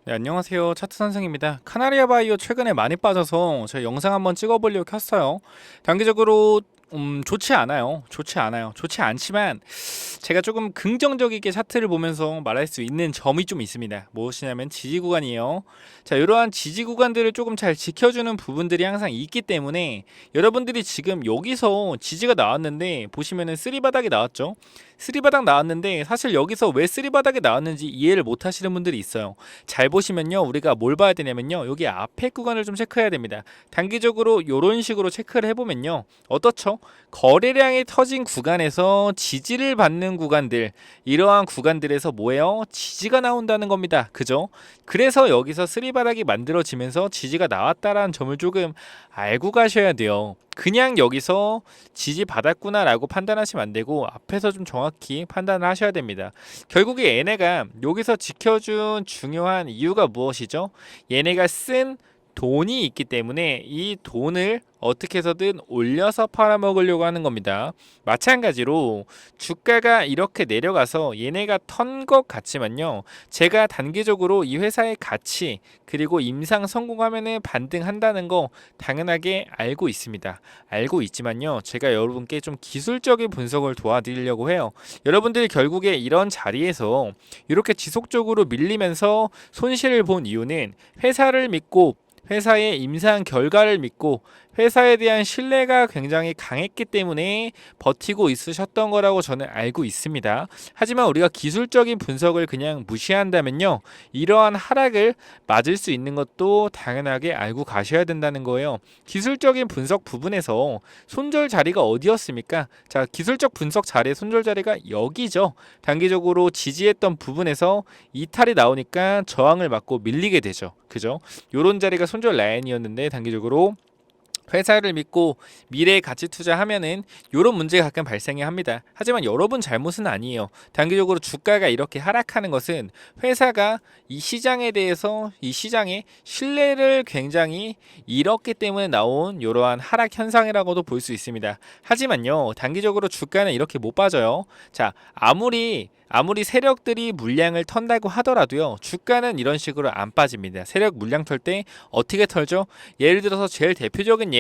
네, 안녕하세요. 차트 선생입니다. 카나리아 바이오 최근에 많이 빠져서 제가 영상 한번 찍어보려고 켰어요. 단기적으로 좋지 않아요. 좋지 않아요. 좋지 않지만 제가 조금 긍정적이게 차트를 보면서 말할 수 있는 점이 좀 있습니다. 무엇이냐면 지지 구간이에요. 자, 이러한 지지 구간들을 조금 잘 지켜주는 부분들이 항상 있기 때문에 여러분들이 지금 여기서 지지가 나왔는데 보시면은 쓰리바닥이 나왔죠. 쓰리바닥 나왔는데 사실 여기서 왜 쓰리바닥이 나왔는지 이해를 못 하시는 분들이 있어요. 잘 보시면요, 우리가 뭘 봐야 되냐면요, 여기 앞에 구간을 좀 체크해야 됩니다. 단기적으로 이런 식으로 체크를 해보면요, 어떻죠? 거래량이 터진 구간에서 지지를 받는 구간들, 이러한 구간들에서 뭐예요? 지지가 나온다는 겁니다. 그죠? 그래서 여기서 쓰리바닥이 만들어지면서 지지가 나왔다라는 점을 조금 알고 가셔야 돼요. 그냥 여기서 지지 받았구나 라고 판단하시면 안 되고 앞에서 좀 정확히 판단을 하셔야 됩니다. 결국에 얘네가 여기서 지켜준 중요한 이유가 무엇이죠? 얘네가 쓴 돈이 있기 때문에 이 돈을 어떻게 해서든 올려서 팔아먹으려고 하는 겁니다. 마찬가지로 주가가 이렇게 내려가서 얘네가 턴 것 같지만요, 제가 단기적으로 이 회사의 가치 그리고 임상 성공하면은 반등한다는 거 당연하게 알고 있습니다. 알고 있지만요, 제가 여러분께 좀 기술적인 분석을 도와드리려고 해요. 여러분들이 결국에 이런 자리에서 이렇게 지속적으로 밀리면서 손실을 본 이유는 회사를 믿고 회사의 임상 결과를 믿고 회사에 대한 신뢰가 굉장히 강했기 때문에 버티고 있으셨던 거라고 저는 알고 있습니다. 하지만 우리가 기술적인 분석을 그냥 무시한다면요, 이러한 하락을 맞을 수 있는 것도 당연하게 알고 가셔야 된다는 거예요. 기술적인 분석 부분에서 손절 자리가 어디였습니까? 자, 기술적 분석 자리의 손절 자리가 여기죠. 단기적으로 지지했던 부분에서 이탈이 나오니까 저항을 맞고 밀리게 되죠. 그죠? 요런 자리가 손절 라인이었는데 단기적으로 회사를 믿고 미래에 가치 투자하면은 이런 문제가 가끔 발생이 합니다. 하지만 여러분 잘못은 아니에요. 단기적으로 주가가 이렇게 하락하는 것은 회사가 이 시장에 대해서 이 시장의 신뢰를 굉장히 잃었기 때문에 나온 이러한 하락 현상이라고도 볼 수 있습니다. 하지만요, 단기적으로 주가는 이렇게 못 빠져요. 자, 아무리 세력들이 물량을 턴다고 하더라도요, 주가는 이런 식으로 안 빠집니다. 세력 물량 털 때 어떻게 털죠? 예를 들어서 제일 대표적인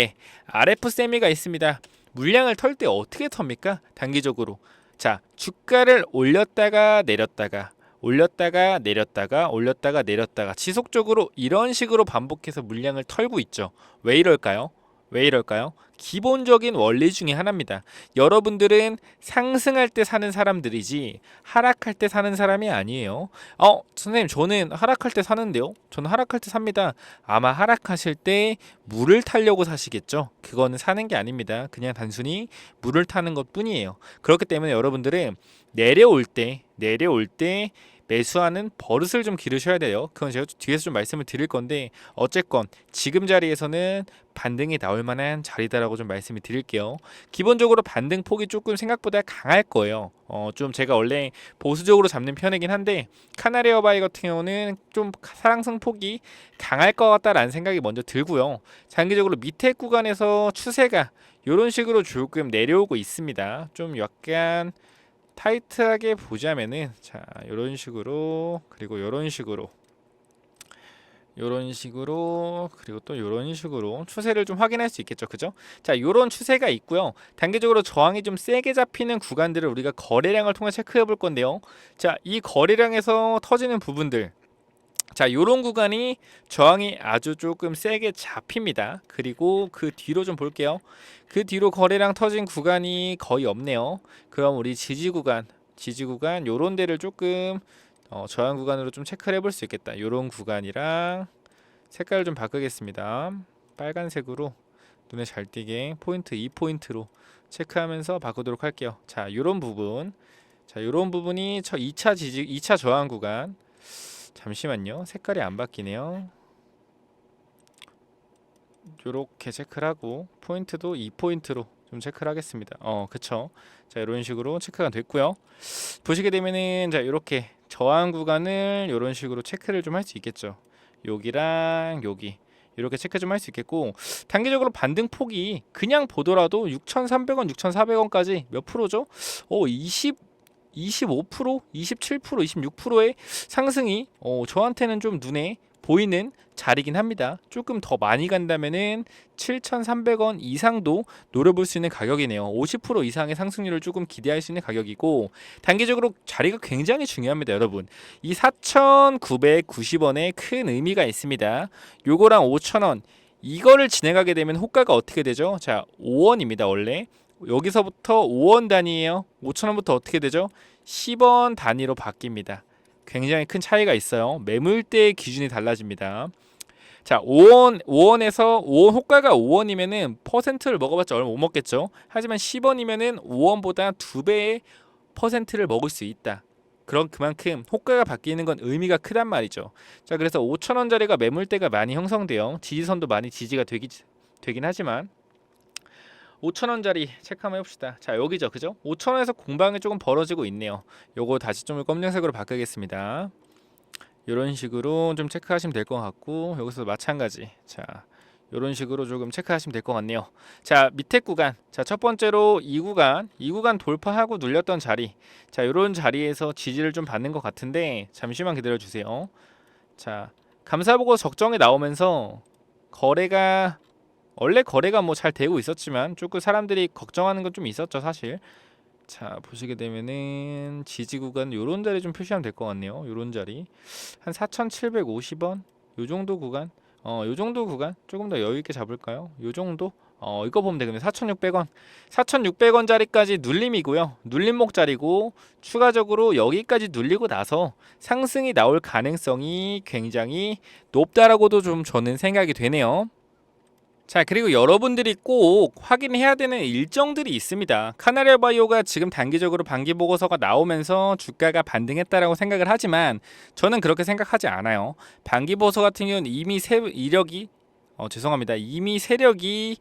RF 세미가 있습니다. 물량을 털 때 어떻게 텁니까? 단기적으로. 자, 주가를 올렸다가 내렸다가 올렸다가 내렸다가 올렸다가 내렸다가 지속적으로 이런 식으로 반복해서 물량을 털고 있죠. 왜 이럴까요? 왜 이럴까요? 기본적인 원리 중에 하나입니다. 여러분들은 상승할 때 사는 사람들이지 하락할 때 사는 사람이 아니에요. 선생님, 저는 하락할 때 사는데요? 저는 하락할 때 삽니다. 아마 하락하실 때 물을 타려고 사시겠죠? 그거는 사는 게 아닙니다. 그냥 단순히 물을 타는 것 뿐이에요. 그렇기 때문에 여러분들은 내려올 때 매수하는 버릇을 좀 기르셔야 돼요. 그건 제가 뒤에서 좀 말씀을 드릴 건데, 어쨌건 지금 자리에서는 반등이 나올 만한 자리다라고 좀 말씀을 드릴게요. 기본적으로 반등 폭이 조금 생각보다 강할 거예요. 좀 제가 원래 보수적으로 잡는 편이긴 한데 카나리아 바이 같은 경우는 좀 상승 폭이 강할 것 같다라는 생각이 먼저 들고요. 장기적으로 밑에 구간에서 추세가 이런 식으로 조금 내려오고 있습니다. 좀 약간 타이트하게 보자면은, 자, 이런 식으로, 그리고 이런 식으로, 이런 식으로, 그리고 또 이런 식으로 추세를 좀 확인할 수 있겠죠. 그죠? 자, 이런 추세가 있고요. 단기적으로 저항이 좀 세게 잡히는 구간들을 우리가 거래량을 통해 체크해 볼 건데요. 자, 이 거래량에서 터지는 부분들, 자, 요런 구간이 저항이 아주 조금 세게 잡힙니다. 그리고 그 뒤로 좀 볼게요. 그 뒤로 거래량 터진 구간이 거의 없네요. 그럼 우리 지지 구간 요런 데를 조금 저항 구간으로 좀 체크를 해볼 수 있겠다. 요런 구간이랑 색깔을 좀 바꾸겠습니다. 빨간색으로 눈에 잘 띄게 포인트 2포인트로 체크하면서 바꾸도록 할게요. 자, 요런 부분. 자, 요런 부분이 2차 저항 구간. 잠시만요. 색깔이 안 바뀌네요. 요렇게 체크를 하고 포인트도 2포인트로 좀 체크를 하겠습니다. 그쵸. 자, 이런 식으로 체크가 됐고요. 보시게 되면은, 자, 이렇게 저항 구간을 이런 식으로 체크를 좀 할 수 있겠죠. 여기랑 여기 이렇게 체크 좀 할 수 있겠고, 단기적으로 반등 폭이 그냥 보더라도 6,300원, 6,400원까지 몇 프로죠? 20 25%, 27%, 26%의 상승이 저한테는 좀 눈에 보이는 자리긴 합니다. 조금 더 많이 간다면은 7,300원 이상도 노려볼 수 있는 가격이네요. 50% 이상의 상승률을 조금 기대할 수 있는 가격이고, 단기적으로 자리가 굉장히 중요합니다, 여러분. 이 4,990원에 큰 의미가 있습니다. 요거랑 5,000원, 이거를 진행하게 되면 호가가 어떻게 되죠? 자, 5원입니다, 원래. 여기서부터 5원 단위예요. 5,000원부터 어떻게 되죠? 10원 단위로 바뀝니다. 굉장히 큰 차이가 있어요. 매물대 기준이 달라집니다. 자, 5원에서 5원 호가가 5원이면은 퍼센트를 먹어봤자 얼마 못 먹겠죠. 하지만 10원이면은 5원보다 2배의 퍼센트를 먹을 수 있다. 그런 그만큼 호가가 바뀌는 건 의미가 크단 말이죠. 자, 그래서 5,000원짜리가 매물대가 많이 형성돼요. 지지선도 많이 지지가 되긴 하지만 5,000원짜리 체크 한번 해봅시다. 자, 여기죠, 그죠? 5,000원에서 공방이 조금 벌어지고 있네요. 요거 다시 좀 검정색으로 바꾸겠습니다. 이런 식으로 좀 체크하시면 될 것 같고, 여기서 마찬가지. 자, 이런 식으로 조금 체크하시면 될 것 같네요. 자, 밑에 구간. 자, 첫 번째로 이 구간 돌파하고 눌렸던 자리. 자, 이런 자리에서 지지를 좀 받는 것 같은데 잠시만 기다려 주세요. 자, 감사보고 적정에 나오면서 원래 거래가 뭐 잘 되고 있었지만 조금 사람들이 걱정하는 건 좀 있었죠, 사실. 자, 보시게 되면은 지지 구간 요런 자리 좀 표시하면 될 것 같네요. 요런 자리 한 4,750원 요 정도 구간, 요 정도 구간 조금 더 여유 있게 잡을까요? 요 정도, 이거 보면 되겠네요. 4,600원 4,600원 자리까지 눌림이고요. 눌림목 자리고, 추가적으로 여기까지 눌리고 나서 상승이 나올 가능성이 굉장히 높다라고도 좀 저는 생각이 되네요. 자, 그리고 여러분들이 꼭 확인해야 되는 일정들이 있습니다. 카나리아 바이오가 지금 단기적으로 반기 보고서가 나오면서 주가가 반등했다라고 생각을 하지만 저는 그렇게 생각하지 않아요. 반기 보고서 같은 경우는 이미 이미 세력이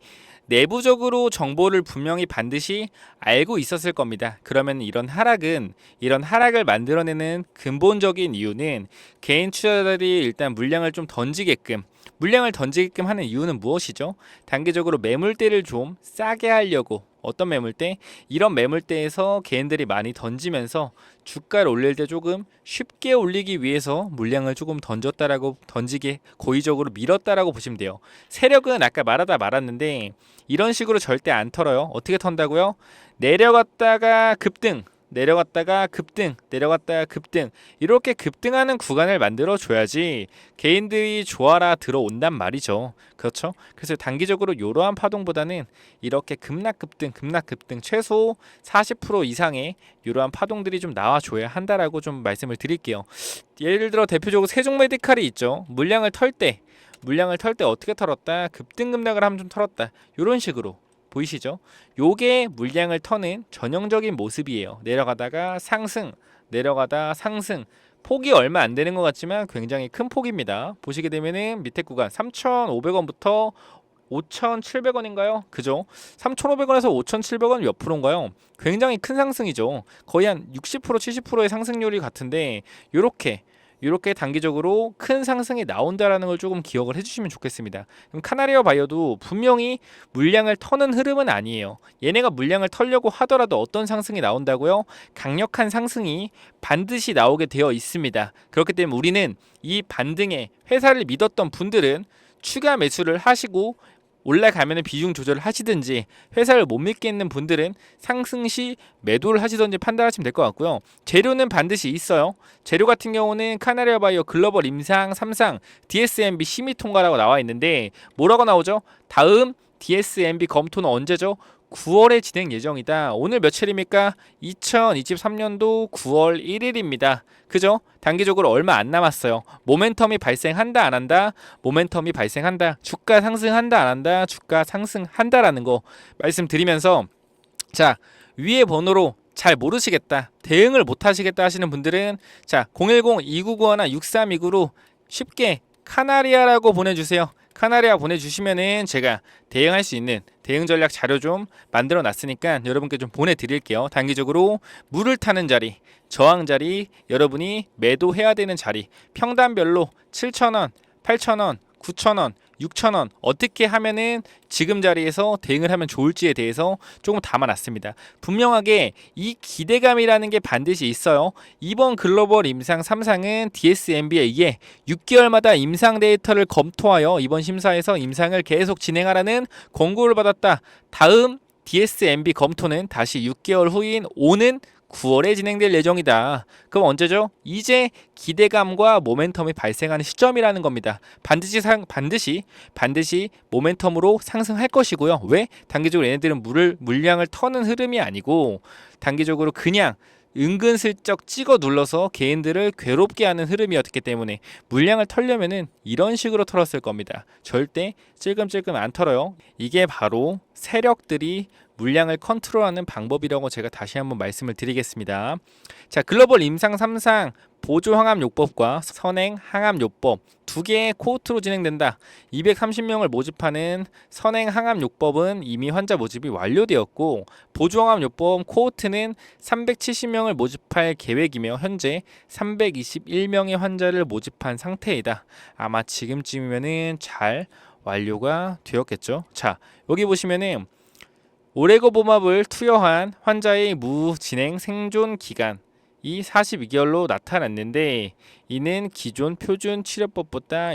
내부적으로 정보를 분명히 반드시 알고 있었을 겁니다. 그러면 이런 하락을 만들어내는 근본적인 이유는 개인 투자자들이 일단 물량을 던지게끔 하는 이유는 무엇이죠? 단기적으로 매물대를 좀 싸게 하려고. 어떤 매물대? 이런 매물대에서 개인들이 많이 던지면서 주가를 올릴 때 조금 쉽게 올리기 위해서 물량을 조금 던지게 고의적으로 밀었다라고 보시면 돼요. 세력은 아까 말았는데 이런 식으로 절대 안 털어요. 어떻게 턴다고요? 내려갔다가 급등, 이렇게 급등하는 구간을 만들어 줘야지 개인들이 좋아라 들어온단 말이죠. 그렇죠? 그래서 단기적으로 이러한 파동보다는 이렇게 급락급등 최소 40% 이상의 이러한 파동들이 좀 나와줘야 한다라고 좀 말씀을 드릴게요. 예를 들어 대표적으로 세종메디칼이 있죠. 물량을 털 때 어떻게 털었다? 급등급락을 하면 좀 털었다. 이런 식으로 보이시죠? 요게 물량을 터는 전형적인 모습이에요. 내려가다가 상승, 폭이 얼마 안 되는 것 같지만 굉장히 큰 폭입니다. 보시게 되면은 밑에 구간 3,500원부터 5,700원인가요? 그죠? 3,500원에서 5,700원 몇 프로인가요? 굉장히 큰 상승이죠. 거의 한 60%, 70%의 상승률이 같은데 요렇게 단기적으로 큰 상승이 나온다라는 걸 조금 기억을 해주시면 좋겠습니다. 그럼 카나리아 바이오도 분명히 물량을 터는 흐름은 아니에요. 얘네가 물량을 털려고 하더라도 어떤 상승이 나온다고요? 강력한 상승이 반드시 나오게 되어 있습니다. 그렇기 때문에 우리는 이 반등에 회사를 믿었던 분들은 추가 매수를 하시고, 올라가면 비중 조절을 하시든지, 회사를 못 믿겠는 분들은 상승 시 매도를 하시든지 판단하시면 될 것 같고요. 재료는 반드시 있어요. 재료 같은 경우는 카나리아 바이오, 글로벌 임상, 삼상, DSMB 심의 통과라고 나와 있는데 뭐라고 나오죠? 다음 DSMB 검토는 언제죠? 9월에 진행 예정이다. 오늘 며칠입니까? 2023년도 9월 1일입니다. 그죠? 단기적으로 얼마 안 남았어요. 모멘텀이 발생한다 안 한다? 모멘텀이 발생한다. 주가 상승한다 안 한다? 주가 상승한다라는 거 말씀드리면서, 자, 위에 번호로 잘 모르시겠다, 대응을 못 하시겠다 하시는 분들은 자, 010-2991-6329로 쉽게 카나리아라고 보내주세요. 카나리아 보내주시면은 제가 대응할 수 있는 대응 전략 자료 좀 만들어 놨으니까 여러분께 좀 보내드릴게요. 단기적으로 물을 타는 자리, 저항 자리, 여러분이 매도해야 되는 자리, 평단별로 7,000원, 8,000원, 9,000원, 6,000원 어떻게 하면은 지금 자리에서 대응을 하면 좋을지에 대해서 조금 담아놨습니다. 분명하게 이 기대감이라는 게 반드시 있어요. 이번 글로벌 임상 3상은 DSMB에 의해 6개월마다 임상 데이터를 검토하여 이번 심사에서 임상을 계속 진행하라는 권고를 받았다. 다음 DSMB 검토는 다시 6개월 후인 오는 9월에 진행될 예정이다. 그럼 언제죠? 이제 기대감과 모멘텀이 발생하는 시점이라는 겁니다. 반드시 모멘텀으로 상승할 것이고요. 왜? 단기적으로 얘네들은 물량을 터는 흐름이 아니고 단기적으로 그냥 은근슬쩍 찍어 눌러서 개인들을 괴롭게 하는 흐름이었기 때문에 물량을 털려면은 이런 식으로 털었을 겁니다. 절대 찔끔찔끔 안 털어요. 이게 바로 세력들이 물량을 컨트롤하는 방법이라고 제가 다시 한번 말씀을 드리겠습니다. 자, 글로벌 임상 3상 보조항암요법과 선행항암요법 두 개의 코호트로 진행된다. 230명을 모집하는 선행항암요법은 이미 환자 모집이 완료되었고 보조항암요법 코호트는 370명을 모집할 계획이며 현재 321명의 환자를 모집한 상태이다. 아마 지금쯤이면은 잘 완료가 되었겠죠. 자, 여기 보시면은 오레고보맙을 투여한 환자의 무진행 생존 기간이 42개월로 나타났는데 이는 기존 표준 치료법보다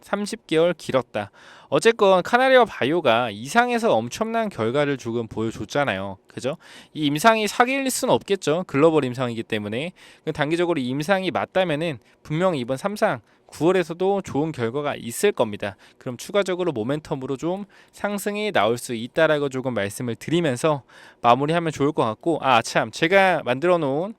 30개월 길었다. 어쨌건 카나리아 바이오가 이상에서 엄청난 결과를 조금 보여줬잖아요. 그죠? 이 임상이 사기일 수는 없겠죠. 글로벌 임상이기 때문에. 단기적으로 이 임상이 맞다면은 분명히 이번 3상 9월에서도 좋은 결과가 있을 겁니다. 그럼 추가적으로 모멘텀으로 좀 상승이 나올 수 있다라고 조금 말씀을 드리면서 마무리하면 좋을 것 같고, 참 제가 만들어 놓은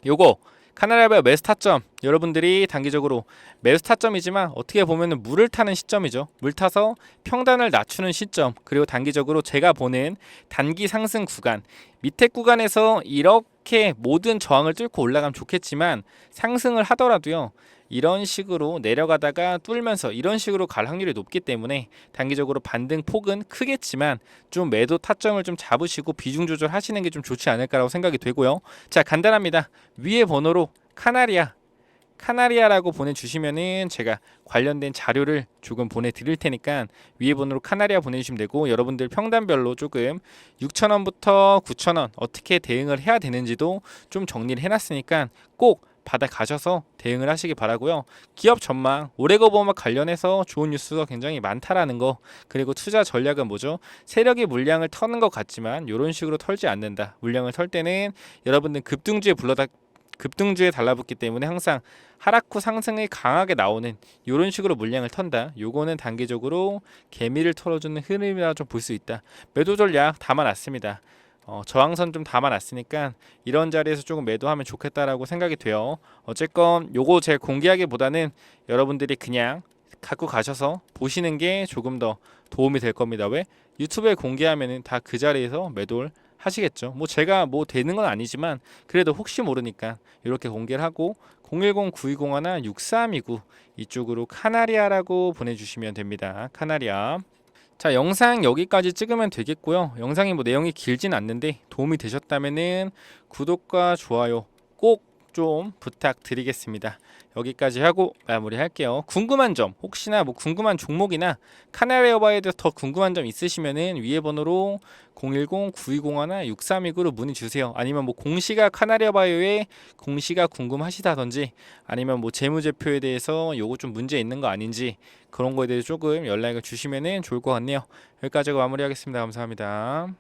요거 카나리아 바이오 매수 타점, 여러분들이 단기적으로 매수 타점이지만 어떻게 보면은 물을 타는 시점이죠. 물 타서 평단을 낮추는 시점, 그리고 단기적으로 제가 보는 단기 상승 구간, 밑에 구간에서 이렇게 모든 저항을 뚫고 올라가면 좋겠지만 상승을 하더라도요 이런 식으로 내려가다가 뚫면서 이런 식으로 갈 확률이 높기 때문에 단기적으로 반등 폭은 크겠지만 좀 매도 타점을 좀 잡으시고 비중 조절하시는 게 좀 좋지 않을까라고 생각이 되고요. 자, 간단합니다. 위에 번호로 카나리아라고 보내주시면은 제가 관련된 자료를 조금 보내드릴 테니까 위에 번호로 카나리아 보내주시면 되고, 여러분들 평단별로 조금 6,000원부터 9,000원 어떻게 대응을 해야 되는지도 좀 정리를 해놨으니까 꼭 받아 가셔서 대응을 하시기 바라고요. 기업 전망, 오레고보험 관련해서 좋은 뉴스가 굉장히 많다라는 거, 그리고 투자 전략은 뭐죠? 세력이 물량을 터는 것 같지만 이런 식으로 털지 않는다. 물량을 털 때는 여러분들 급등주에 달라붙기 때문에 항상 하락 후 상승이 강하게 나오는 이런 식으로 물량을 턴다. 요거는 단기적으로 개미를 털어주는 흐름이라 좀 볼 수 있다. 매도 전략 담아놨습니다. 저항선 좀 담아놨으니까 이런 자리에서 조금 매도하면 좋겠다라고 생각이 돼요. 어쨌건 요거 제가 공개하기보다는 여러분들이 그냥 갖고 가셔서 보시는 게 조금 더 도움이 될 겁니다. 왜? 유튜브에 공개하면은 다 그 자리에서 매도를 하시겠죠. 뭐 제가 뭐 되는 건 아니지만 그래도 혹시 모르니까 이렇게 공개를 하고 010-9201 6329 이쪽으로 카나리아라고 보내주시면 됩니다. 카나리아. 자, 영상 여기까지 찍으면 되겠고요. 영상이 뭐 내용이 길진 않는데 도움이 되셨다면은 구독과 좋아요 꼭 좀 부탁드리겠습니다. 여기까지 하고 마무리할게요. 궁금한 점, 혹시나 뭐 궁금한 종목이나 카나리아 바이오에 대해서 더 궁금한 점 있으시면은 위에 번호로 010-9201-6329로 문의 주세요. 아니면 뭐 공시가 카나리아 바이오에 공시가 궁금하시다든지, 아니면 뭐 재무제표에 대해서 요거 좀 문제 있는 거 아닌지 그런 거에 대해서 조금 연락을 주시면은 좋을 것 같네요. 여기까지 하고 마무리하겠습니다. 감사합니다.